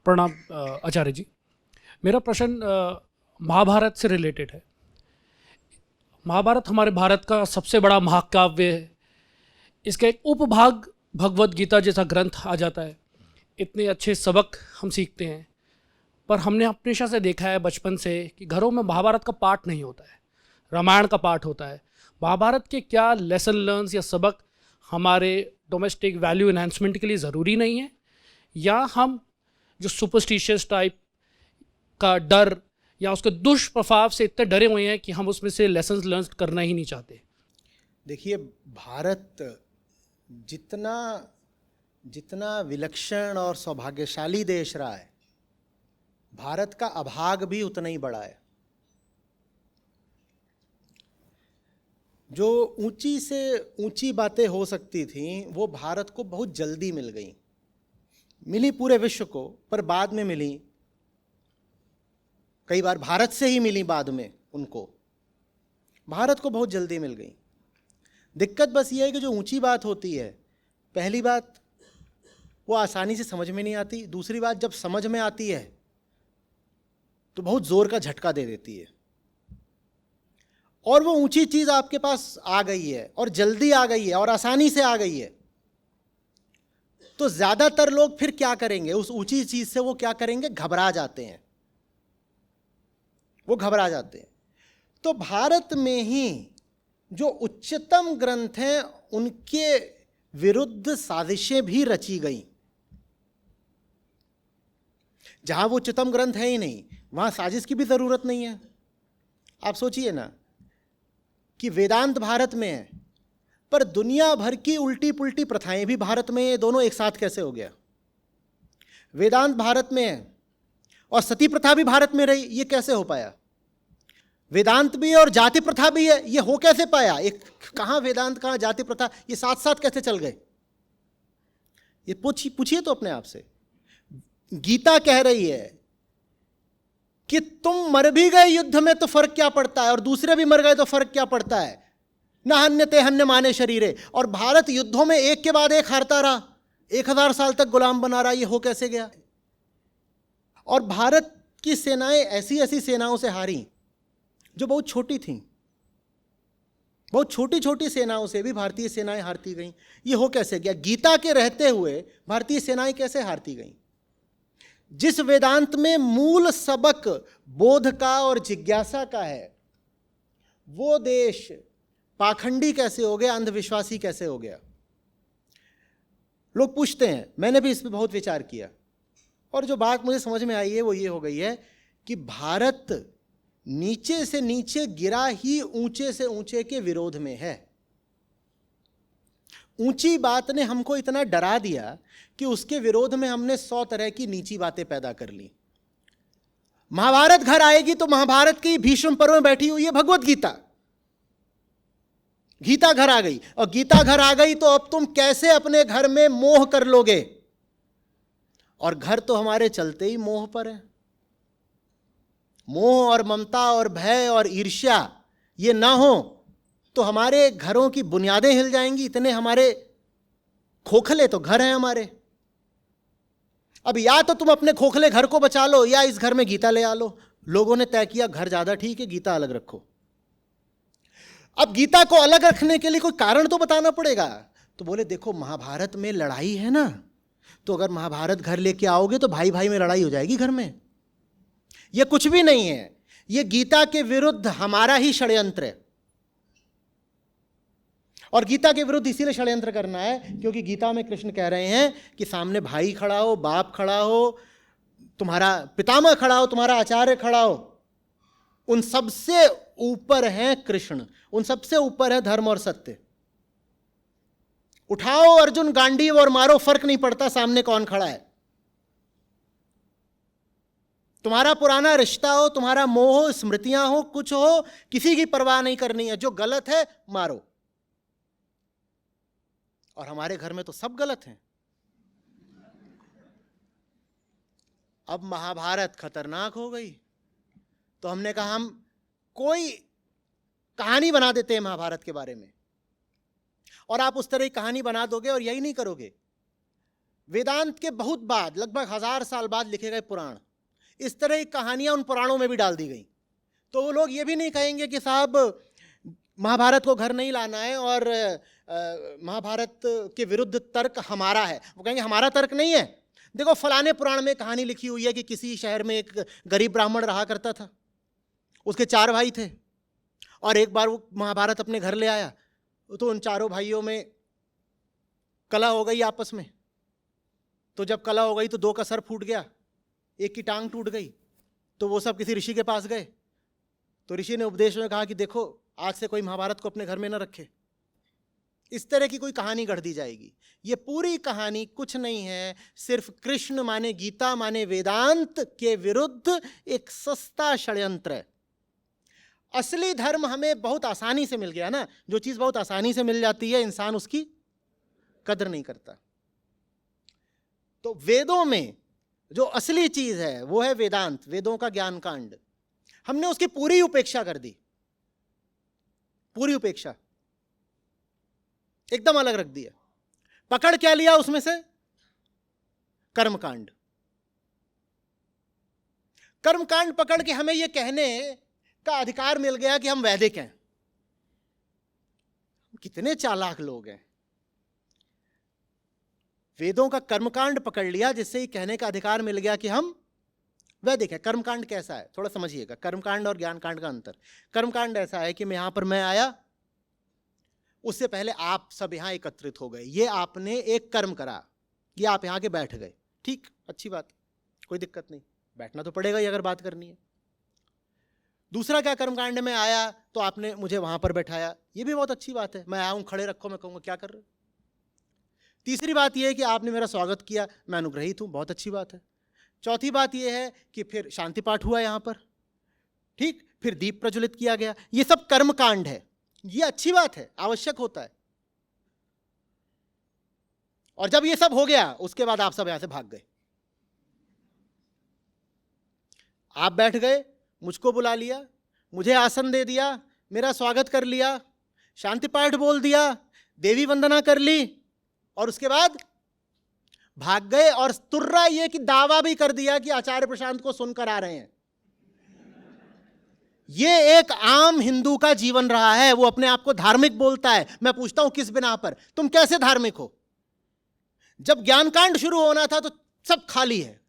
प्रणाम आचार्य जी। मेरा प्रश्न महाभारत से रिलेटेड है। महाभारत हमारे भारत का सबसे बड़ा महाकाव्य है। इसका एक उपभाग भगवत गीता जैसा ग्रंथ आ जाता है। इतने अच्छे सबक हम सीखते हैं, पर हमने हमेशा से देखा है बचपन से कि घरों में महाभारत का पाठ नहीं होता है, रामायण का पाठ होता है। महाभारत के क्या लेसन लर्न्स या सबक हमारे डोमेस्टिक वैल्यू एनहांसमेंट के लिए ज़रूरी नहीं है, या हम जो सुपरस्टिशियस टाइप का डर या उसके दुष्प्रभाव से इतने डरे हुए हैं कि हम उसमें से लेसन लर्न करना ही नहीं चाहते? देखिए, भारत जितना जितना विलक्षण और सौभाग्यशाली देश रहा है, भारत का अभाग भी उतना ही बड़ा है। जो ऊंची से ऊंची बातें हो सकती थीं वो भारत को बहुत जल्दी मिल गई, मिली पूरे विश्व को, पर बाद में मिली, कई बार भारत से ही मिली बाद में उनको। भारत को बहुत जल्दी मिल गई। दिक्कत बस ये है कि जो ऊंची बात होती है, पहली बात वो आसानी से समझ में नहीं आती, दूसरी बात जब समझ में आती है तो बहुत जोर का झटका दे देती है। और वो ऊंची चीज आपके पास आ गई है और जल्दी आ गई है और आसानी से आ गई है, तो ज्यादातर लोग फिर क्या करेंगे? उस ऊंची चीज से वो क्या करेंगे? घबरा जाते हैं, वो घबरा जाते हैं। तो भारत में ही जो उच्चतम ग्रंथ हैं उनके विरुद्ध साजिशें भी रची गई। जहां वो उच्चतम ग्रंथ है ही नहीं, वहां साजिश की भी जरूरत नहीं है। आप सोचिए ना कि वेदांत भारत में है, पर दुनिया भर की उल्टी पुल्टी प्रथाएं भी भारत में, ये दोनों एक साथ कैसे हो गया? वेदांत भारत में है और सती प्रथा भी भारत में रही, ये कैसे हो पाया? वेदांत भी है और जाति प्रथा भी है, ये हो कैसे पाया? एक कहां वेदांत, कहां जाति प्रथा, ये साथ साथ कैसे चल गए? ये पूछिए तो अपने आप से। गीता कह रही है कि तुम मर भी गए युद्ध में तो फर्क क्या पड़ता है, और दूसरे भी मर गए तो फर्क क्या पड़ता है? न हन्यते हन्य माने शरीरे। और भारत युद्धों में एक के बाद एक हारता रहा, 1000 साल तक गुलाम बना रहा। ये हो कैसे गया? और भारत की सेनाएं ऐसी ऐसी सेनाओं से हारी जो बहुत छोटी थीं, बहुत छोटी छोटी सेनाओं से भी भारतीय सेनाएं हारती गईं। ये हो कैसे गया? गीता के रहते हुए भारतीय सेनाएं कैसे हारती गईं? जिस वेदांत में मूल सबक बोध का और जिज्ञासा का है, वो देश पाखंडी कैसे हो गया, अंधविश्वासी कैसे हो गया? लोग पूछते हैं, मैंने भी इस पर बहुत विचार किया, और जो बात मुझे समझ में आई है वो ये हो गई है कि भारत नीचे से नीचे गिरा ही ऊंचे से ऊंचे के विरोध में है। ऊंची बात ने हमको इतना डरा दिया कि उसके विरोध में हमने 100 तरह की नीची बातें पैदा कर ली। महाभारत घर आएगी तो महाभारत की भीष्म पर्व में बैठी हुई है भगवत गीता। गीता घर आ गई, और गीता घर आ गई तो अब तुम कैसे अपने घर में मोह कर लोगे? और घर तो हमारे चलते ही मोह पर है। मोह और ममता और भय और ईर्ष्या ये ना हो तो हमारे घरों की बुनियादें हिल जाएंगी। इतने हमारे खोखले तो घर हैं हमारे। अब या तो तुम अपने खोखले घर को बचा लो, या इस घर में गीता ले आ लो। लोगों ने तय किया घर ज्यादा ठीक है, गीता अलग रखो। अब गीता को अलग रखने के लिए कोई कारण तो बताना पड़ेगा। तो बोले देखो, महाभारत में लड़ाई है ना, तो अगर महाभारत घर लेके आओगे तो भाई भाई में लड़ाई हो जाएगी घर में। ये कुछ भी नहीं है, ये गीता के विरुद्ध हमारा ही षड्यंत्र है। और गीता के विरुद्ध इसीलिए षड्यंत्र करना है क्योंकि गीता में कृष्ण कह रहे हैं कि सामने भाई खड़ा हो, बाप खड़ा हो, तुम्हारा पितामह खड़ा हो, तुम्हारा आचार्य खड़ा हो, उन सबसे ऊपर है कृष्ण, उन सबसे ऊपर है धर्म और सत्य। उठाओ अर्जुन गांडीव और मारो, फर्क नहीं पड़ता सामने कौन खड़ा है। तुम्हारा पुराना रिश्ता हो, तुम्हारा मोह हो, स्मृतियां हो, कुछ हो, किसी की परवाह नहीं करनी है। जो गलत है मारो। और हमारे घर में तो सब गलत हैं। अब महाभारत खतरनाक हो गई तो हमने कहा हम कोई कहानी बना देते हैं महाभारत के बारे में, और आप उस तरह की कहानी बना दोगे। और यही नहीं करोगे, वेदांत के बहुत बाद, लगभग 1000 साल बाद लिखे गए पुराण, इस तरह की कहानियां उन पुराणों में भी डाल दी गई। तो वो लोग ये भी नहीं कहेंगे कि साहब महाभारत को घर नहीं लाना है और महाभारत के विरुद्ध तर्क हमारा है। वो कहेंगे हमारा तर्क नहीं है, देखो फलाने पुराण में कहानी लिखी हुई है कि किसी शहर में एक गरीब ब्राह्मण रहा करता था, उसके 4 भाई थे, और एक बार वो महाभारत अपने घर ले आया तो उन चारों भाइयों में कलह हो गई आपस में। तो जब कलह हो गई तो 2 का सर फूट गया, एक की टांग टूट गई। तो वो सब किसी ऋषि के पास गए, तो ऋषि ने उपदेश में कहा कि देखो आज से कोई महाभारत को अपने घर में न रखे। इस तरह की कोई कहानी गढ़ दी जाएगी। ये पूरी कहानी कुछ नहीं है, सिर्फ कृष्ण माने गीता माने वेदांत के विरुद्ध एक सस्ता षड्यंत्र है। असली धर्म हमें बहुत आसानी से मिल गया ना, जो चीज बहुत आसानी से मिल जाती है इंसान उसकी कदर नहीं करता। तो वेदों में जो असली चीज है वो है वेदांत, वेदों का ज्ञान कांड। हमने उसकी पूरी उपेक्षा कर दी, पूरी उपेक्षा एकदम अलग रख दिया। पकड़ क्या लिया उसमें से? कर्मकांड। कर्मकांड पकड़ के हमें यह कहने का अधिकार मिल गया कि हम वैदिक हैं। कितने चालाक लोग हैं। वेदों का कर्मकांड पकड़ लिया जिससे ही कहने का अधिकार मिल गया कि हम वैदिक है। कर्मकांड कैसा है थोड़ा समझिएगा, कर्मकांड और ज्ञानकांड का अंतर। कर्मकांड ऐसा है कि यहां पर मैं आया, उससे पहले आप सब यहां एकत्रित हो गए, ये आपने एक कर्म करा, ये आप यहां के बैठ गए, ठीक, अच्छी बात, कोई दिक्कत नहीं, बैठना तो पड़ेगा ही अगर बात करनी है। दूसरा क्या, कर्मकांड में आया तो आपने मुझे वहां पर बैठाया, ये भी बहुत अच्छी बात है, मैं आया हूं, खड़े रखो, मैं कहूंगा क्या कर रहे हो। तीसरी बात यह है कि आपने मेरा स्वागत किया, मैं अनुग्रहित हूं, बहुत अच्छी बात है। चौथी बात यह है कि फिर शांति पाठ हुआ यहां पर, ठीक, फिर दीप प्रज्वलित किया गया, ये सब कर्मकांड है, ये अच्छी बात है, आवश्यक होता है। और जब ये सब हो गया उसके बाद आप सब यहां से भाग गए, आप बैठ गए, मुझको बुला लिया, मुझे आसन दे दिया, मेरा स्वागत कर लिया, शांति पाठ बोल दिया, देवी वंदना कर ली, और उसके बाद भाग गए। और तुर्रा ये कि दावा भी कर दिया कि आचार्य प्रशांत को सुनकर आ रहे हैं। ये एक आम हिंदू का जीवन रहा है, वो अपने आप को धार्मिक बोलता है। मैं पूछता हूं किस बिना पर, तुम कैसे धार्मिक हो? जब ज्ञानकांड शुरू होना था तो सब खाली है,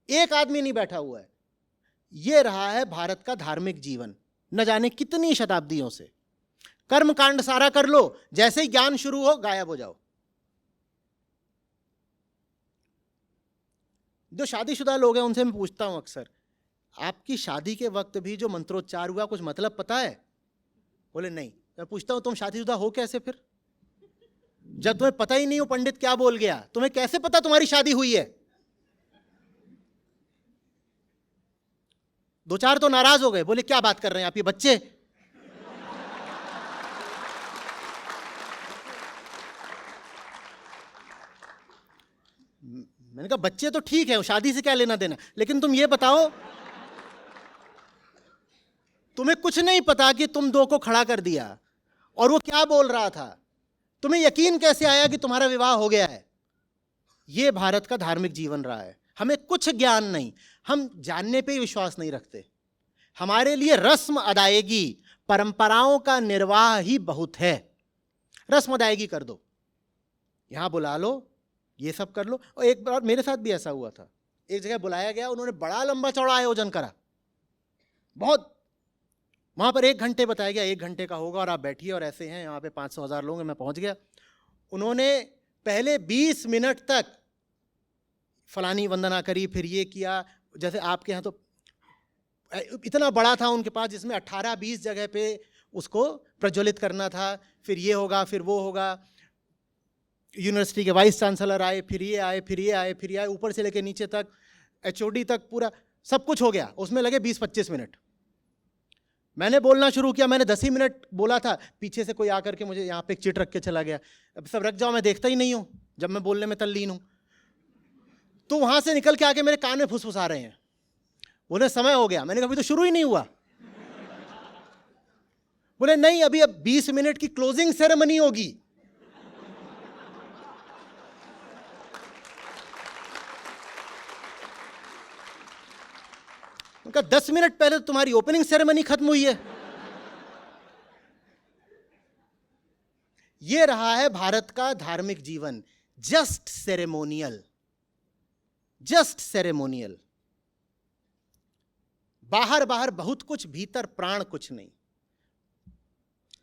एक आदमी नहीं बैठा हुआ है। ये रहा है भारत का धार्मिक जीवन न जाने कितनी शताब्दियों से। कर्मकांड सारा कर लो, जैसे ही ज्ञान शुरू हो गायब हो जाओ। जो शादीशुदा लोग हैं उनसे मैं पूछता हूं अक्सर, आपकी शादी के वक्त भी जो मंत्रोच्चार हुआ कुछ मतलब पता है? बोले नहीं। मैं पूछता हूं तुम शादीशुदा हो कैसे फिर? जब तुम्हें पता ही नहीं हो पंडित क्या बोल गया, तुम्हें कैसे पता तुम्हारी शादी हुई है? 2-4 तो नाराज हो गए, बोले क्या बात कर रहे हैं आप, ये बच्चे। मैंने कहा बच्चे तो ठीक है, शादी से क्या लेना देना, लेकिन तुम ये बताओ, तुम्हें कुछ नहीं पता कि तुम 2 को खड़ा कर दिया और वो क्या बोल रहा था, तुम्हें यकीन कैसे आया कि तुम्हारा विवाह हो गया है? ये भारत का धार्मिक जीवन रहा है। हमें कुछ ज्ञान नहीं, हम जानने पे ही विश्वास नहीं रखते। हमारे लिए रस्म अदायगी, परंपराओं का निर्वाह ही बहुत है। रस्म अदायगी कर दो, यहां बुला लो, ये सब कर लो। और एक बार मेरे साथ भी ऐसा हुआ था, एक जगह बुलाया गया, उन्होंने बड़ा लंबा चौड़ा आयोजन करा, बहुत, वहां पर 1 घंटे बताया गया, 1 घंटे का होगा और आप बैठिए और ऐसे हैं, यहाँ पे 500-1000 लोग हैं। मैं पहुंच गया, उन्होंने पहले 20 मिनट तक फलानी वंदना करी, फिर ये किया, जैसे आपके यहाँ तो इतना बड़ा था उनके पास जिसमें 18-20 जगह पे उसको प्रज्वलित करना था, फिर ये होगा, फिर वो होगा। यूनिवर्सिटी के वाइस चांसलर आए, फिर ये आए, फिर ये आए, फिर ये आए, ऊपर से लेके नीचे तक, HOD तक, पूरा सब कुछ हो गया। उसमें लगे 20-25 मिनट। मैंने बोलना शुरू किया, मैंने 10 ही मिनट बोला था, पीछे से कोई आकर के मुझे यहाँ पे एक चिट रख के चला गया, अब सब रख जाओ, मैं देखता ही नहीं हूँ जब मैं बोलने में तल्लीन हूँ। तो वहाँ से निकल के आके मेरे कान में फुसफुसा रहे हैं, बोले समय हो गया। मैंने कहा अभी तो शुरू ही नहीं हुआ। बोले नहीं, अभी अब 20 मिनट की क्लोजिंग सेरेमनी होगी। उनका 10 मिनट पहले तो तुम्हारी ओपनिंग सेरेमनी खत्म हुई है। ये रहा है भारत का धार्मिक जीवन, जस्ट सेरेमोनियल, जस्ट सेरेमोनियल। बाहर बाहर बहुत कुछ, भीतर प्राण कुछ नहीं।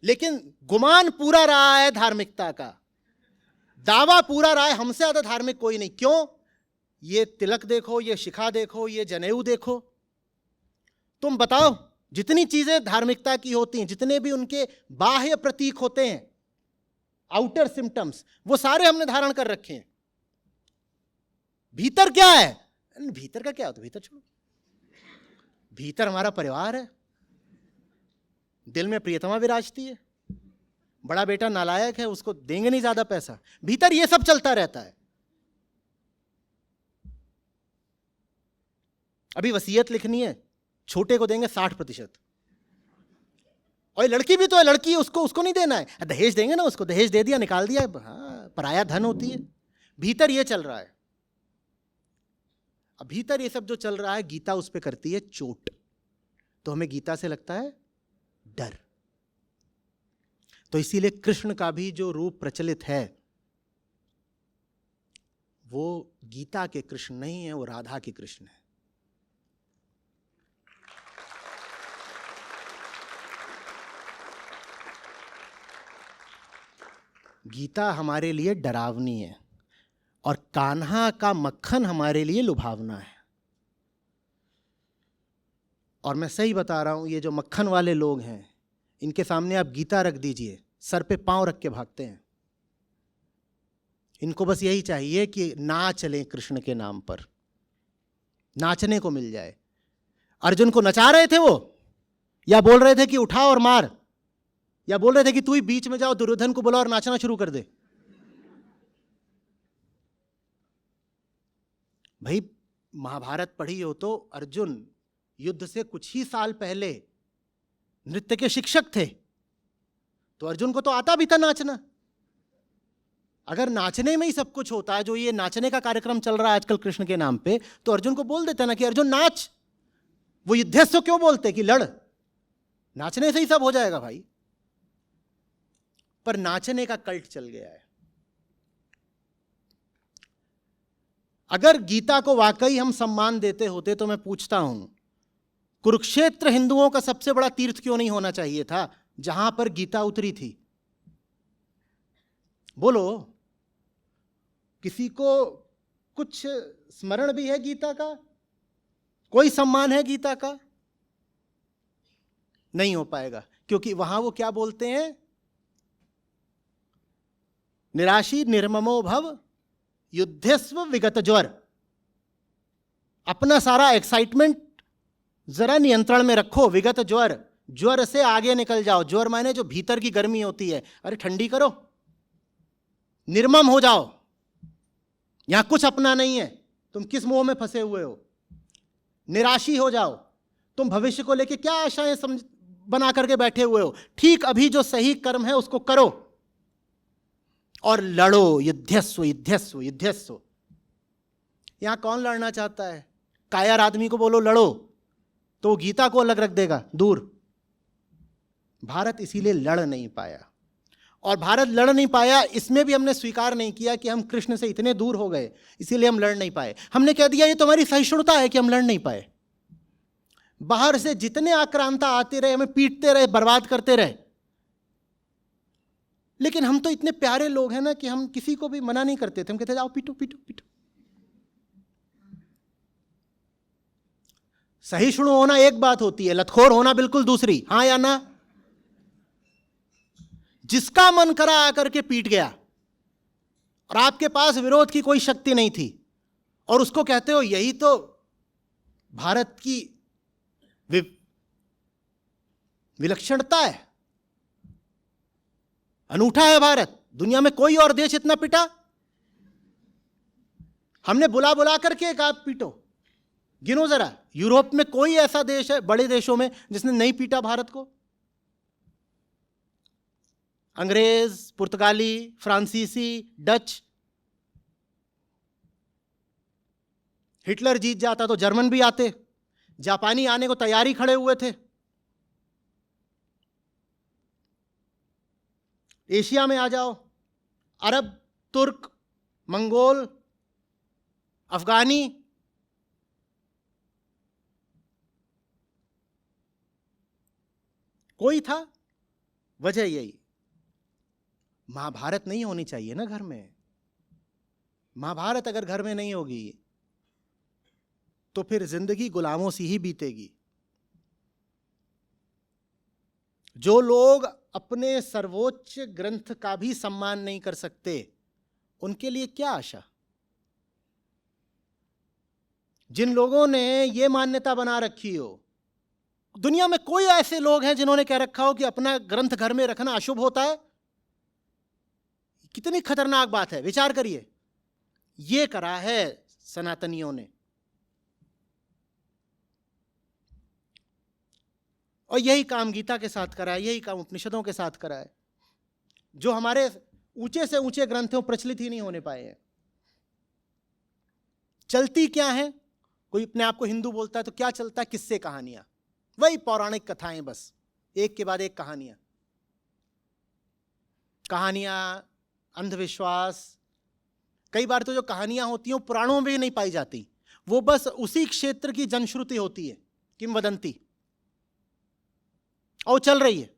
लेकिन गुमान पूरा रहा है धार्मिकता का, दावा पूरा रहा है हमसे ज्यादा धार्मिक कोई नहीं। क्यों? ये तिलक देखो, ये शिखा देखो, ये जनेऊ देखो। तुम बताओ, जितनी चीजें धार्मिकता की होती हैं, जितने भी उनके बाह्य प्रतीक होते हैं, आउटर सिम्टम्स, वो सारे हमने धारण कर रखे हैं। भीतर क्या है? भीतर का क्या होता है? भीतर छोड़ो, भीतर हमारा परिवार है, दिल में प्रियतमा विराजती है, बड़ा बेटा नालायक है, उसको देंगे नहीं ज्यादा पैसा। भीतर ये सब चलता रहता है। अभी वसीयत लिखनी है, छोटे को देंगे 60%। और लड़की भी तो है, लड़की है, उसको नहीं देना है, दहेज देंगे ना उसको, दहेज दे दिया, निकाल दिया। हाँ, पराया धन होती है। भीतर ये चल रहा है। अब भीतर ये सब जो चल रहा है, गीता उस पे करती है चोट। तो हमें गीता से लगता है डर। तो इसीलिए कृष्ण का भी जो रूप प्रचलित है, वो गीता के कृष्ण नहीं है, वो राधा के कृष्ण है। गीता हमारे लिए डरावनी है और कान्हा का मक्खन हमारे लिए लुभावना है। और मैं सही बता रहा हूं, ये जो मक्खन वाले लोग हैं, इनके सामने आप गीता रख दीजिए, सर पे पांव रख के भागते हैं। इनको बस यही चाहिए कि नाच लें कृष्ण के नाम पर, नाचने को मिल जाए। अर्जुन को नचा रहे थे वो, या बोल रहे थे कि उठा और मार, या बोल रहे थे कि तू ही बीच में जाओ, दुर्योधन को बुला और नाचना शुरू कर दे। भाई महाभारत पढ़ी हो तो अर्जुन युद्ध से कुछ ही साल पहले नृत्य के शिक्षक थे, तो अर्जुन को तो आता भी था नाचना। अगर नाचने में ही सब कुछ होता है, जो ये नाचने का कार्यक्रम चल रहा है आजकल कृष्ण के नाम पे, तो अर्जुन को बोल देता ना कि अर्जुन नाच। वो युद्धस्व क्यों बोलते कि लड़, नाचने से ही सब हो जाएगा भाई। पर नाचने का कल्ट चल गया है। अगर गीता को वाकई हम सम्मान देते होते तो मैं पूछता हूं, कुरुक्षेत्र हिंदुओं का सबसे बड़ा तीर्थ क्यों नहीं होना चाहिए था, जहां पर गीता उतरी थी? बोलो, किसी को कुछ स्मरण भी है गीता का? कोई सम्मान है गीता का? नहीं हो पाएगा, क्योंकि वहां वो क्या बोलते हैं? निराशी निर्ममो भव युद्धस्व विगत ज्वर। अपना सारा एक्साइटमेंट जरा नियंत्रण में रखो, विगत ज्वर, ज्वर से आगे निकल जाओ। ज्वर माने जो भीतर की गर्मी होती है, अरे ठंडी करो, निर्मम हो जाओ। यहां कुछ अपना नहीं है, तुम किस मोह में फंसे हुए हो। निराशी हो जाओ, तुम भविष्य को लेके क्या आशाएं बना करके बैठे हुए हो। ठीक अभी जो सही कर्म है उसको करो और लड़ो, युद्धस्व युद्धस्व युद्धस्व। यहां कौन लड़ना चाहता है? कायर आदमी को बोलो लड़ो तो गीता को अलग रख देगा दूर। भारत इसीलिए लड़ नहीं पाया, और भारत लड़ नहीं पाया इसमें भी हमने स्वीकार नहीं किया कि हम कृष्ण से इतने दूर हो गए, इसीलिए हम लड़ नहीं पाए। हमने कह दिया ये तो हमारी सहिष्णुता है कि हम लड़ नहीं पाए। बाहर से जितने आक्रांता आते रहे, हमें पीटते रहे, बर्बाद करते रहे, लेकिन हम तो इतने प्यारे लोग हैं ना कि हम किसी को भी मना नहीं करते थे। हम कहते जाओ पीटो पीटो पीटो। सहिष्णु होना एक बात होती है, लतखोर होना बिल्कुल दूसरी। हां या ना? जिसका मन करा आकर के पीट गया और आपके पास विरोध की कोई शक्ति नहीं थी, और उसको कहते हो यही तो भारत की विलक्षणता है, अनूठा है भारत, दुनिया में कोई और देश इतना पिटा? हमने बुला बुला करके कहा पीटो। गिनो जरा, यूरोप में कोई ऐसा देश है बड़े देशों में जिसने नहीं पीटा भारत को? अंग्रेज, पुर्तगाली, फ्रांसीसी, डच। हिटलर जीत जाता तो जर्मन भी आते, जापानी आने को तैयारी खड़े हुए थे। एशिया में आ जाओ, अरब, तुर्क, मंगोल, अफगानी, कोई था? वजह यही, महाभारत नहीं होनी चाहिए ना घर में। महाभारत अगर घर में नहीं होगी तो फिर जिंदगी गुलामों सी ही बीतेगी। जो लोग अपने सर्वोच्च ग्रंथ का भी सम्मान नहीं कर सकते, उनके लिए क्या आशा? जिन लोगों ने यह मान्यता बना रखी हो, दुनिया में कोई ऐसे लोग हैं जिन्होंने कह रखा हो कि अपना ग्रंथ घर में रखना अशुभ होता है? कितनी खतरनाक बात है, विचार करिए। यह करा है सनातनियों ने, और यही काम गीता के साथ करा है, यही काम उपनिषदों के साथ करा है, जो हमारे ऊंचे से ऊंचे ग्रंथों प्रचलित ही नहीं होने पाए हैं। चलती क्या है? कोई अपने आप को हिंदू बोलता है तो क्या चलता है? किस्से, कहानियां, वही पौराणिक कथाएं, बस एक के बाद एक कहानियां, अंधविश्वास। कई बार तो जो कहानियां होती हैं पुराणों में भी नहीं पाई जाती, वो बस उसी क्षेत्र की जनश्रुति होती है, किंवदंती, और चल रही है।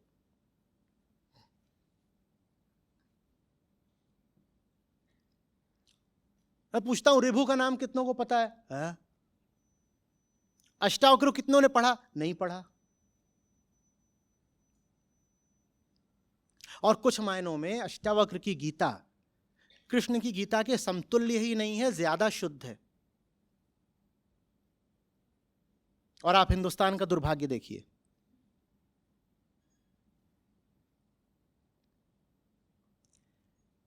मैं पूछता हूं, ऋभु का नाम कितनों को पता है? अष्टावक्र कितनों ने पढ़ा? नहीं पढ़ा। और कुछ मायनों में अष्टावक्र की गीता कृष्ण की गीता के समतुल्य ही नहीं है, ज्यादा शुद्ध है। और आप हिंदुस्तान का दुर्भाग्य देखिए,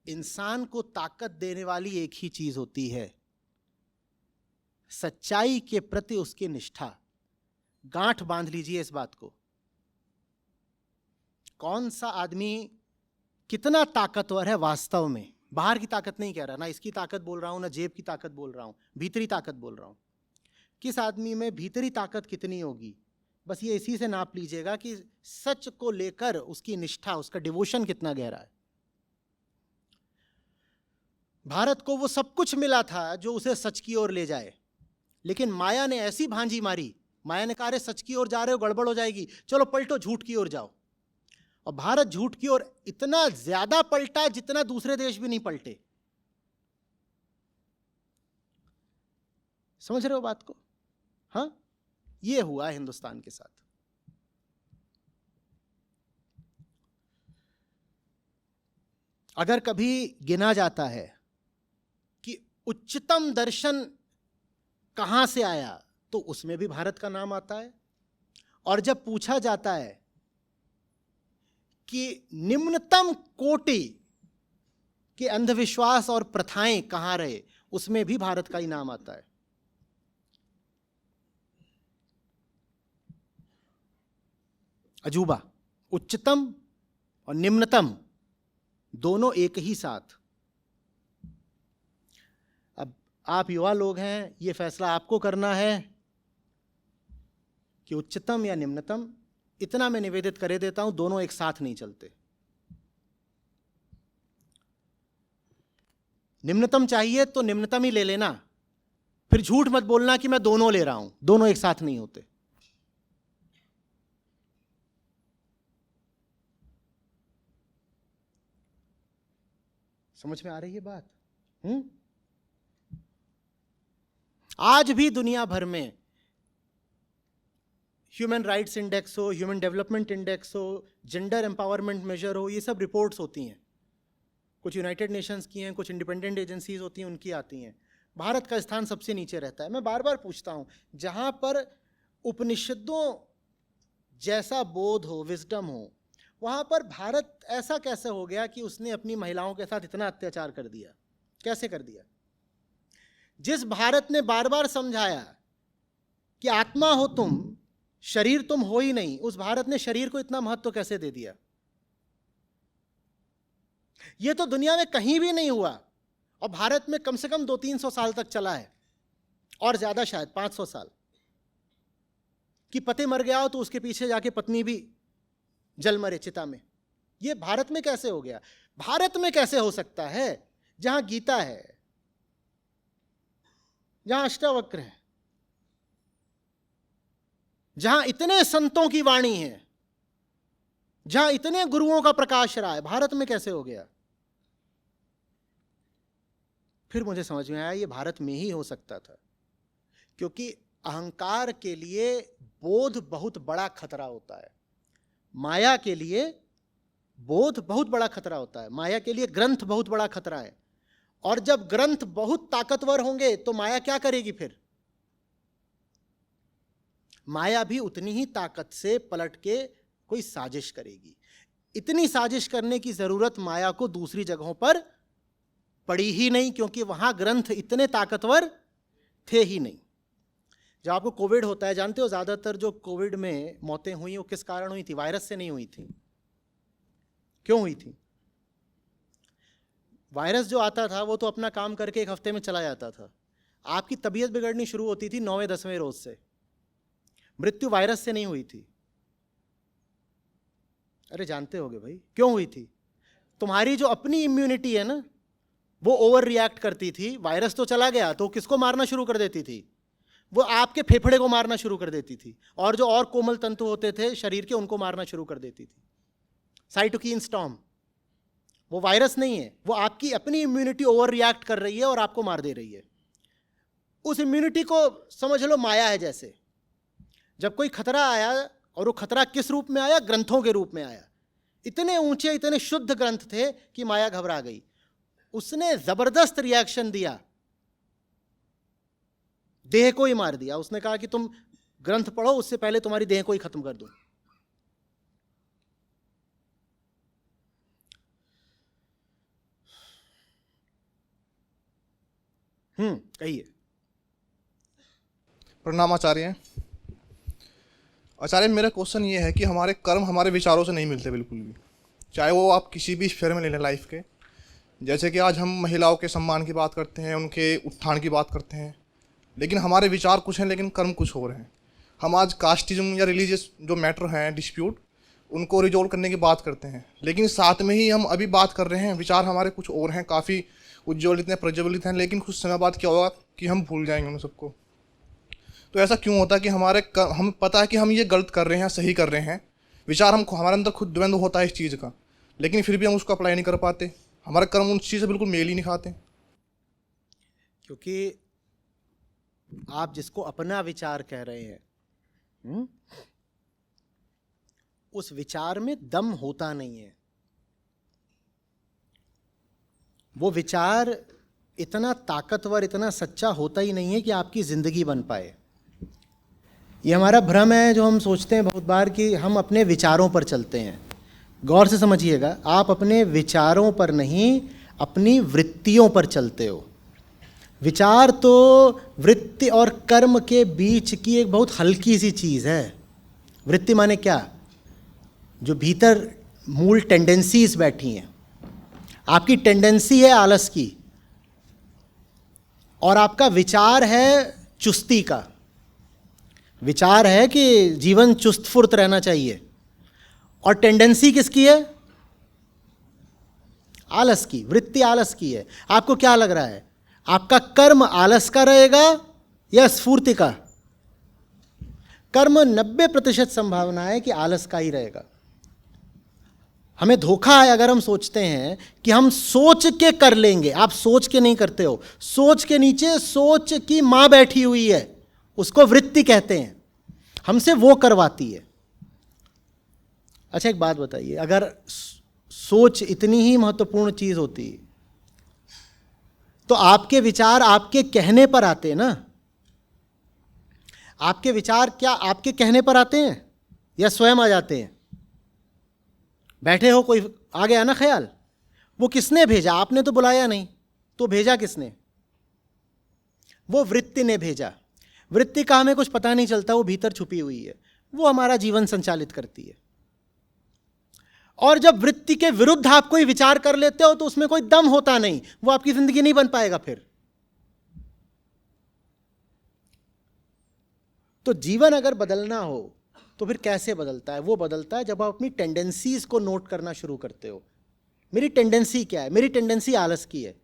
इंसान को ताकत देने वाली एक ही चीज होती है, सच्चाई के प्रति उसकी निष्ठा। गांठ बांध लीजिए इस बात को। कौन सा आदमी कितना ताकतवर है वास्तव में? बाहर की ताकत नहीं कह रहा, ना इसकी ताकत बोल रहा हूं, ना जेब की ताकत बोल रहा हूं, भीतरी ताकत बोल रहा हूं। किस आदमी में भीतरी ताकत कितनी होगी, बस ये इसी से नाप लीजिएगा कि सच को लेकर उसकी निष्ठा, उसका डिवोशन कितना गहरा है। भारत को वो सब कुछ मिला था जो उसे सच की ओर ले जाए, लेकिन माया ने ऐसी भांजी मारी, माया ने कहा अरे सच की ओर जा रहे हो, गड़बड़ हो जाएगी, चलो पलटो, झूठ की ओर जाओ। और भारत झूठ की ओर इतना ज्यादा पलटा जितना दूसरे देश भी नहीं पलटे। समझ रहे हो बात को? हाँ, ये हुआ हिंदुस्तान के साथ। अगर कभी गिना जाता है कि उच्चतम दर्शन कहां से आया, तो उसमें भी भारत का नाम आता है। और जब पूछा जाता है कि निम्नतम कोटि के अंधविश्वास और प्रथाएं कहां रहे, उसमें भी भारत का ही नाम आता है। अजूबा, उच्चतम और निम्नतम दोनों एक ही साथ। अब आप युवा लोग हैं, ये फैसला आपको करना है कि उच्चतम या निम्नतम। इतना मैं निवेदित करे देता हूं, दोनों एक साथ नहीं चलते। निम्नतम चाहिए तो निम्नतम ही ले लेना, फिर झूठ मत बोलना कि मैं दोनों ले रहा हूं, दोनों एक साथ नहीं होते। समझ में आ रही है बात? आज भी दुनिया भर में ह्यूमन राइट्स इंडेक्स हो, ह्यूमन डेवलपमेंट इंडेक्स हो, जेंडर एम्पावरमेंट मेजर हो, ये सब रिपोर्ट्स होती हैं। कुछ यूनाइटेड नेशंस की हैं, कुछ इंडिपेंडेंट एजेंसीज होती हैं, उनकी आती हैं। भारत का स्थान सबसे नीचे रहता है। मैं बार बार पूछता हूं, जहां पर उपनिषदों जैसा बोध हो, विजडम हो, वहां पर भारत ऐसा कैसे हो गया कि उसने अपनी महिलाओं के साथ इतना अत्याचार कर दिया? कैसे कर दिया? जिस भारत ने बार बार समझाया कि आत्मा हो तुम, शरीर तुम हो ही नहीं, उस भारत ने शरीर को इतना महत्व कैसे दे दिया? यह तो दुनिया में कहीं भी नहीं हुआ, और भारत में कम से कम 200-300 साल तक चला है, और ज्यादा शायद 500 साल। कि पति मर गया हो तो उसके पीछे जाके पत्नी भी जल मरे चिता में। ये भारत में कैसे हो गया? भारत में कैसे हो सकता है जहां गीता है, जहां अष्टावक्र है, जहां इतने संतों की वाणी है, जहां इतने गुरुओं का प्रकाश रहा है, भारत में कैसे हो गया? फिर मुझे समझ में आया ये भारत में ही हो सकता था, क्योंकि अहंकार के लिए बोध बहुत बड़ा खतरा होता है, माया के लिए बोध बहुत बड़ा खतरा होता है, माया के लिए ग्रंथ बहुत बड़ा खतरा है। और जब ग्रंथ बहुत ताकतवर होंगे तो माया क्या करेगी? फिर माया भी उतनी ही ताकत से पलट के कोई साजिश करेगी। इतनी साजिश करने की जरूरत माया को दूसरी जगहों पर पड़ी ही नहीं, क्योंकि वहां ग्रंथ इतने ताकतवर थे ही नहीं। जब आपको कोविड होता है, जानते हो ज्यादातर जो कोविड में मौतें हुई वो किस कारण हुई थी? वायरस से नहीं हुई थी। क्यों हुई थी? वायरस जो आता था वो तो अपना काम करके एक हफ्ते में चला जाता था। आपकी तबीयत बिगड़नी शुरू होती थी 9वें-10वें रोज से। मृत्यु वायरस से नहीं हुई थी। अरे जानते होगे भाई क्यों हुई थी? तुम्हारी जो अपनी इम्यूनिटी है ना, वो ओवर रिएक्ट करती थी। वायरस तो चला गया तो किसको मारना शुरू कर देती थी? वो आपके फेफड़े को मारना शुरू कर देती थी, और जो और कोमल तंतु होते थे शरीर के उनको मारना शुरू कर देती थी। साइटोकिन स्टॉर्म, वो वायरस नहीं है, वो आपकी अपनी इम्यूनिटी ओवर रिएक्ट कर रही है और आपको मार दे रही है। उस इम्यूनिटी को समझ लो माया है। जैसे जब कोई खतरा आया, और वो खतरा किस रूप में आया? ग्रंथों के रूप में आया। इतने ऊंचे इतने शुद्ध ग्रंथ थे कि माया घबरा गई। उसने जबरदस्त रिएक्शन दिया, देह को ही मार दिया। उसने कहा कि तुम ग्रंथ पढ़ो, उससे पहले तुम्हारी देह को ही खत्म कर दूं। कहिए। प्रणाम आचार्य। आचार्य, मेरा क्वेश्चन ये है कि हमारे कर्म हमारे विचारों से नहीं मिलते बिल्कुल भी, चाहे वो आप किसी भी स्फीयर में ले लें लाइफ के। जैसे कि आज हम महिलाओं के सम्मान की बात करते हैं, उनके उत्थान की बात करते हैं, लेकिन हमारे विचार कुछ हैं लेकिन कर्म कुछ और हैं। हम आज कास्टिज्म या रिलीजियस जो मैटर हैं, डिस्प्यूट, उनको रिजोल्व करने की बात करते हैं, लेकिन साथ में ही हम अभी बात कर रहे हैं विचार हमारे कुछ और हैं, काफ़ी उज्ज्वलित हैं, प्रज्वलित हैं, लेकिन कुछ समय बाद क्या होगा कि हम भूल जाएंगे उन सबको। तो ऐसा क्यों होता है कि हम पता है कि हम ये गलत कर रहे हैं, सही कर रहे हैं, विचार हमारे अंदर खुद द्वंद्व होता है इस चीज़ का, लेकिन फिर भी हम उसको अप्लाई नहीं कर पाते, हमारे कर्म उन चीज़ से बिल्कुल मेल ही नहीं खाते। क्योंकि आप जिसको अपना विचार कह रहे हैं, उस विचार में दम होता नहीं है। वो विचार इतना ताकतवर, इतना सच्चा होता ही नहीं है कि आपकी जिंदगी बन पाए। ये हमारा भ्रम है जो हम सोचते हैं बहुत बार कि हम अपने विचारों पर चलते हैं। गौर से समझिएगा, आप अपने विचारों पर नहीं, अपनी वृत्तियों पर चलते हो। विचार तो वृत्ति और कर्म के बीच की एक बहुत हल्की सी चीज़ है। वृत्ति माने क्या? जो भीतर मूल टेंडेंसीज बैठी हैं। आपकी टेंडेंसी है आलस की, और आपका विचार है चुस्ती का। विचार है कि जीवन चुस्त फुर्त रहना चाहिए, और टेंडेंसी किसकी है? आलस की। वृत्ति आलस की है। आपको क्या लग रहा है, आपका कर्म आलस का रहेगा या स्फूर्ति का? कर्म 90% संभावना है कि आलस का ही रहेगा। हमें धोखा है अगर हम सोचते हैं कि हम सोच के कर लेंगे। आप सोच के नहीं करते हो। सोच के नीचे सोच की मां बैठी हुई है, उसको वृत्ति कहते हैं, हमसे वो करवाती है। अच्छा एक बात बताइए, अगर सोच इतनी ही महत्वपूर्ण चीज होती तो आपके विचार आपके कहने पर आते ना? आपके विचार क्या आपके कहने पर आते हैं या स्वयं आ जाते हैं? बैठे हो, कोई आ गया ना ख्याल, वो किसने भेजा? आपने तो बुलाया नहीं, तो भेजा किसने? वो वृत्ति ने भेजा। वृत्ति का हमें कुछ पता नहीं चलता, वो भीतर छुपी हुई है, वो हमारा जीवन संचालित करती है। और जब वृत्ति के विरुद्ध आप कोई विचार कर लेते हो तो उसमें कोई दम होता नहीं, वो आपकी जिंदगी नहीं बन पाएगा। फिर तो जीवन अगर बदलना हो तो फिर कैसे बदलता है? वो बदलता है जब आप अपनी टेंडेंसीज को नोट करना शुरू करते हो। मेरी टेंडेंसी क्या है? मेरी टेंडेंसी आलस की है,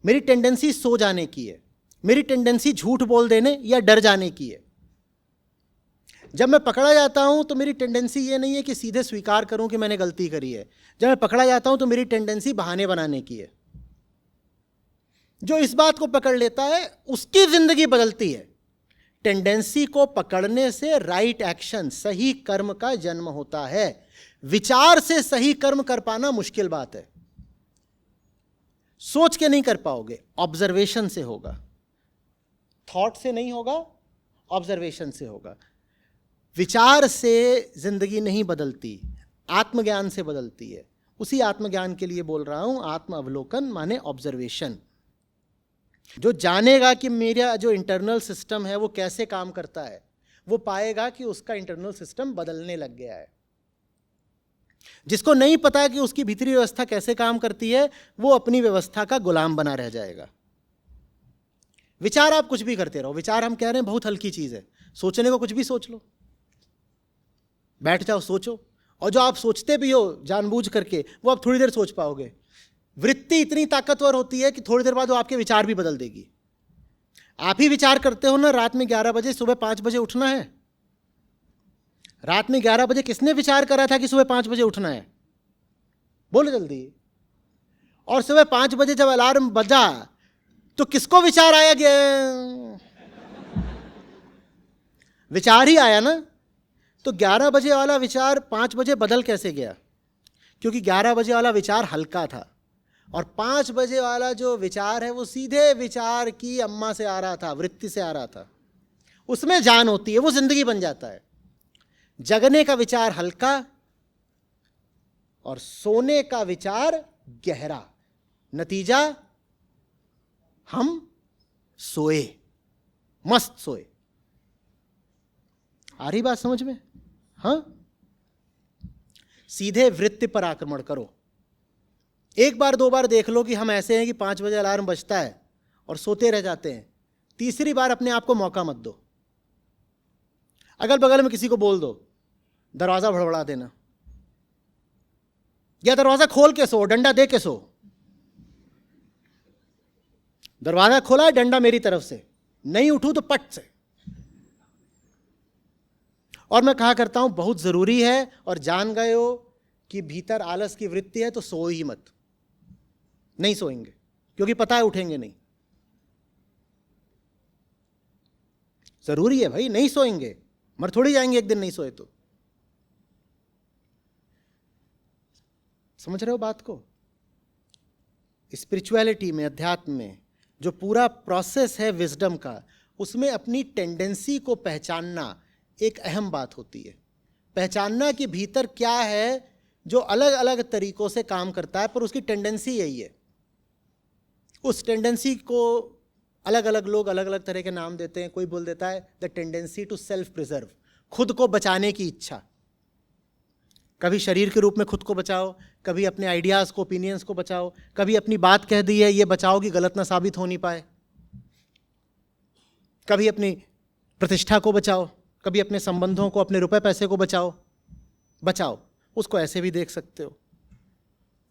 मेरी टेंडेंसी सो जाने की है, मेरी टेंडेंसी झूठ बोल देने या डर जाने की है। जब मैं पकड़ा जाता हूं तो मेरी टेंडेंसी ये नहीं है कि सीधे स्वीकार करूं कि मैंने गलती करी है। जब मैं पकड़ा जाता हूं तो मेरी टेंडेंसी बहाने बनाने की है। जो इस बात को पकड़ लेता है उसकी जिंदगी बदलती है। टेंडेंसी को पकड़ने से राइट एक्शन, सही कर्म का जन्म होता है। विचार से सही कर्म कर पाना मुश्किल बात है। सोच के नहीं कर पाओगे, ऑब्जर्वेशन से होगा। थॉट से नहीं होगा, ऑब्जर्वेशन से होगा। विचार से जिंदगी नहीं बदलती, आत्मज्ञान से बदलती है। उसी आत्मज्ञान के लिए बोल रहा हूं, आत्म अवलोकन माने ऑब्जर्वेशन। जो जानेगा कि मेरा जो इंटरनल सिस्टम है वो कैसे काम करता है, वो पाएगा कि उसका इंटरनल सिस्टम बदलने लग गया है। जिसको नहीं पता कि उसकी भीतरी व्यवस्था कैसे काम करती है, वो अपनी व्यवस्था का गुलाम बना रह जाएगा। विचार आप कुछ भी करते रहो। विचार हम कह रहे हैं बहुत हल्की चीज है, सोचने को कुछ भी सोच लो, बैठ जाओ सोचो। और जो आप सोचते भी हो जानबूझ करके, वो आप थोड़ी देर सोच पाओगे। वृत्ति इतनी ताकतवर होती है कि थोड़ी देर बाद वो आपके विचार भी बदल देगी। आप ही विचार करते हो ना, रात में 11 बजे सुबह 5 बजे उठना है। रात में 11 बजे किसने विचार करा था कि सुबह 5 बजे उठना है? बोलो जल्दी। और सुबह 5 बजे जब अलार्म बजा तो किसको विचार आया? गया विचार ही आया ना। तो 11 बजे वाला विचार 5 बजे बदल कैसे गया? क्योंकि 11 बजे वाला विचार हल्का था और 5 बजे वाला जो विचार है वो सीधे विचार की अम्मा से आ रहा था, वृत्ति से आ रहा था। उसमें जान होती है, वो जिंदगी बन जाता है। जगने का विचार हल्का और सोने का विचार गहरा। नतीजा हम सोए, मस्त सोए। आ रही बात समझ में? हाँ, सीधे वृत्ति पर आक्रमण करो। एक बार 2 बार देख लो कि हम ऐसे हैं कि 5 बजे अलार्म बजता है और सोते रह जाते हैं। तीसरी बार अपने आप को मौका मत दो। अगल बगल में किसी को बोल दो, दरवाजा भड़बड़ा देना, या दरवाजा खोल के सो, डंडा दे के सो। दरवाजा खोला है, डंडा मेरी तरफ से, नहीं उठूं तो पट से। और मैं कहा करता हूं बहुत जरूरी है, और जान गए हो कि भीतर आलस की वृत्ति है तो सो ही मत। नहीं सोएंगे क्योंकि पता है उठेंगे नहीं। जरूरी है भाई, नहीं सोएंगे, मर थोड़ी जाएंगे एक दिन नहीं सोए तो। समझ रहे हो बात को? स्पिरिचुअलिटी में, अध्यात्म में जो पूरा प्रोसेस है विजडम का, उसमें अपनी टेंडेंसी को पहचानना एक अहम बात होती है। पहचानना कि भीतर क्या है जो अलग अलग तरीकों से काम करता है, पर उसकी टेंडेंसी यही है। उस टेंडेंसी को अलग अलग लोग अलग अलग तरह के नाम देते हैं। कोई बोल देता है the tendency to self preserve, खुद को बचाने की इच्छा। कभी शरीर के रूप में खुद को बचाओ, कभी अपने आइडियाज़ को, ओपिनियंस को बचाओ, कभी अपनी बात कह दी है ये बचाओ कि गलत ना साबित हो नहीं पाए, कभी अपनी प्रतिष्ठा को बचाओ, कभी अपने संबंधों को, अपने रुपए पैसे को बचाओ। उसको ऐसे भी देख सकते हो,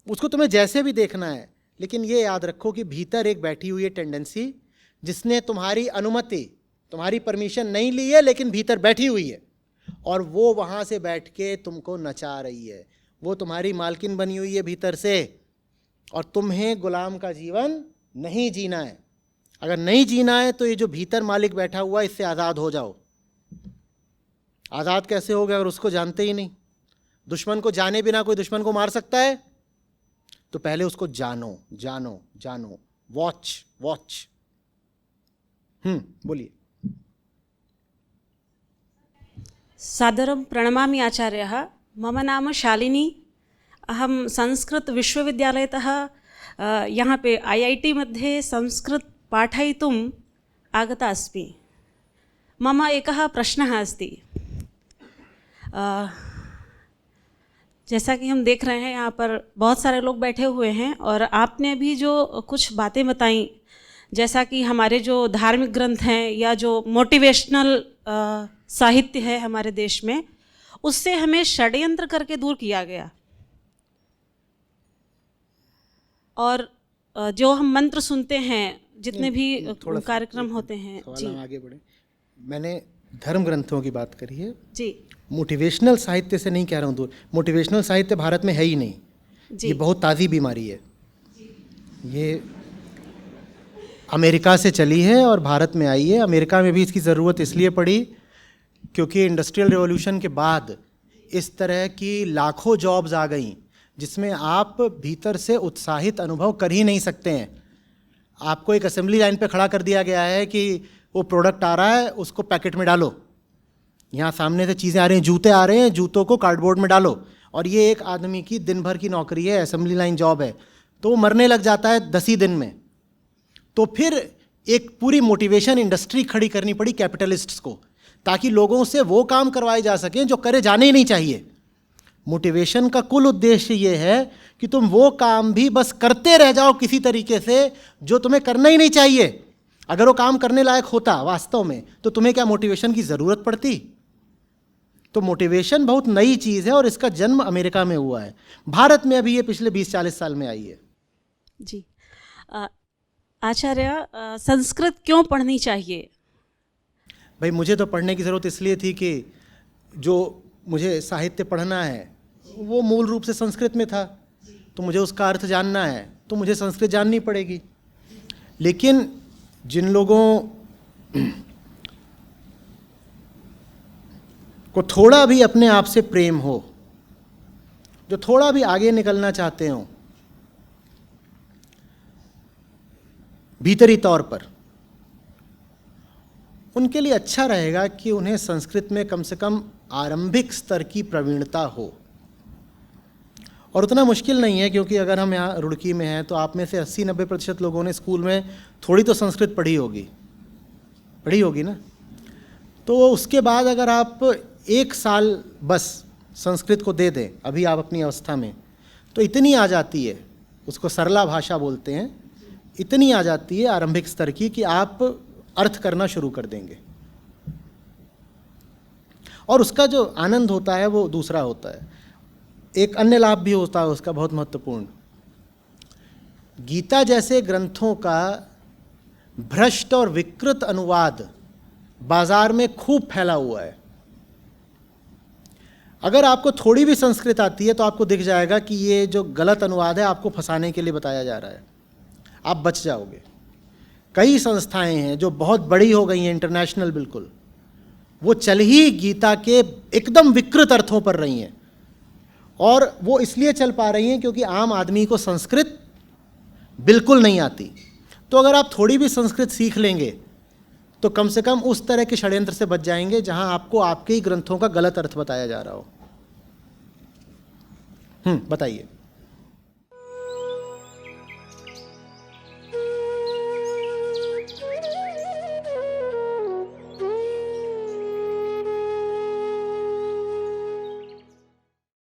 उसको तुम्हें जैसे भी देखना है, लेकिन ये याद रखो कि भीतर एक बैठी हुई है टेंडेंसी जिसने तुम्हारी अनुमति, तुम्हारी परमिशन नहीं ली है, लेकिन भीतर बैठी हुई है और वो वहाँ से बैठ के तुमको नचा रही है। वो तुम्हारी मालकिन बनी हुई है भीतर से, और तुम्हें गुलाम का जीवन नहीं जीना है। अगर नहीं जीना है तो ये जो भीतर मालिक बैठा हुआ है इससे आज़ाद हो जाओ। आज़ाद कैसे हो गया अगर उसको जानते ही नहीं? दुश्मन को जाने बिना कोई दुश्मन को मार सकता है? तो पहले उसको जानो, जानो, जानो। वॉच। बोलिए। सादरं प्रणमामि आचार्यः। मम नाम शालिनी। अहं संस्कृत विश्वविद्यालयतः यहाँ पे IIT मध्ये संस्कृत पाठयितुम् आगता अस्मि। मम एकः प्रश्नः अस्ति। जैसा कि हम देख रहे हैं यहाँ पर बहुत सारे लोग बैठे हुए हैं, और आपने भी जो कुछ बातें बताई जैसा कि हमारे जो धार्मिक ग्रंथ हैं या जो मोटिवेशनल साहित्य है हमारे देश में, उससे हमें षड्यंत्र करके दूर किया गया। और जो हम मंत्र सुनते हैं, जितने भी कार्यक्रम होते हैं, जी हम आगे बढ़े। मैंने धर्म ग्रंथों की बात करी है जी मोटिवेशनल साहित्य से नहीं कह रहा हूँ दूर। मोटिवेशनल साहित्य भारत में है ही नहीं, जी ये बहुत ताज़ी बीमारी है। ये अमेरिका से चली है और भारत में आई है। अमेरिका में भी इसकी ज़रूरत इसलिए पड़ी क्योंकि इंडस्ट्रियल रिवॉल्यूशन के बाद इस तरह की लाखों जॉब्स आ गईं जिसमें आप भीतर से उत्साहित अनुभव कर ही नहीं सकते हैं। आपको एक असेंबली लाइन पे खड़ा कर दिया गया है कि वो प्रोडक्ट आ रहा है, उसको पैकेट में डालो। यहाँ सामने से चीज़ें आ रही हैं, जूते आ रहे हैं, जूतों को कार्डबोर्ड में डालो। और ये एक आदमी की दिन भर की नौकरी है, असेंबली लाइन जॉब है, तो वो मरने लग जाता है 10 ही दिन में। तो फिर एक पूरी मोटिवेशन इंडस्ट्री खड़ी करनी पड़ी कैपिटलिस्ट्स को, ताकि लोगों से वो काम करवाए जा सकें जो करे जाने ही नहीं चाहिए। मोटिवेशन का कुल उद्देश्य ये है कि तुम वो काम भी बस करते रह जाओ किसी तरीके से जो तुम्हें करना ही नहीं चाहिए। अगर वो काम करने लायक होता वास्तव में तो तुम्हें क्या मोटिवेशन की ज़रूरत पड़ती? तो मोटिवेशन बहुत नई चीज़ है और इसका जन्म अमेरिका में हुआ है। भारत में अभी ये पिछले 20-40 साल में आई है। जी आचार्य, संस्कृत क्यों पढ़नी चाहिए? भाई मुझे तो पढ़ने की ज़रूरत इसलिए थी कि जो मुझे साहित्य पढ़ना है वो मूल रूप से संस्कृत में था, तो मुझे उसका अर्थ जानना है तो मुझे संस्कृत जाननी पड़ेगी। लेकिन जिन लोगों को थोड़ा भी अपने आप से प्रेम हो, जो थोड़ा भी आगे निकलना चाहते हों भीतरी तौर पर, उनके लिए अच्छा रहेगा कि उन्हें संस्कृत में कम से कम आरंभिक स्तर की प्रवीणता हो। और उतना मुश्किल नहीं है, क्योंकि अगर हम यहाँ रुड़की में हैं तो आप में से 80-90% लोगों ने स्कूल में थोड़ी तो संस्कृत पढ़ी होगी ना। तो उसके बाद अगर आप 1 साल बस संस्कृत को दे दें अभी आप अपनी अवस्था में, तो इतनी आ जाती है, उसको सरला भाषा बोलते हैं, इतनी आ जाती है आरंभिक स्तर की कि आप अर्थ करना शुरू कर देंगे। और उसका जो आनंद होता है वो दूसरा होता है। एक अन्य लाभ भी होता है उसका बहुत महत्वपूर्ण। गीता जैसे ग्रंथों का भ्रष्ट और विकृत अनुवाद बाजार में खूब फैला हुआ है। अगर आपको थोड़ी भी संस्कृत आती है तो आपको दिख जाएगा कि ये जो गलत अनुवाद है आपको फंसाने के लिए बताया जा रहा है, आप बच जाओगे। कई संस्थाएं हैं जो बहुत बड़ी हो गई हैं, इंटरनेशनल बिल्कुल, वो चल ही गीता के एकदम विकृत अर्थों पर रही हैं। और वो इसलिए चल पा रही हैं क्योंकि आम आदमी को संस्कृत बिल्कुल नहीं आती। तो अगर आप थोड़ी भी संस्कृत सीख लेंगे तो कम से कम उस तरह के षड्यंत्र से बच जाएंगे जहां आपको आपके ही ग्रंथों का गलत अर्थ बताया जा रहा हो। बताइए।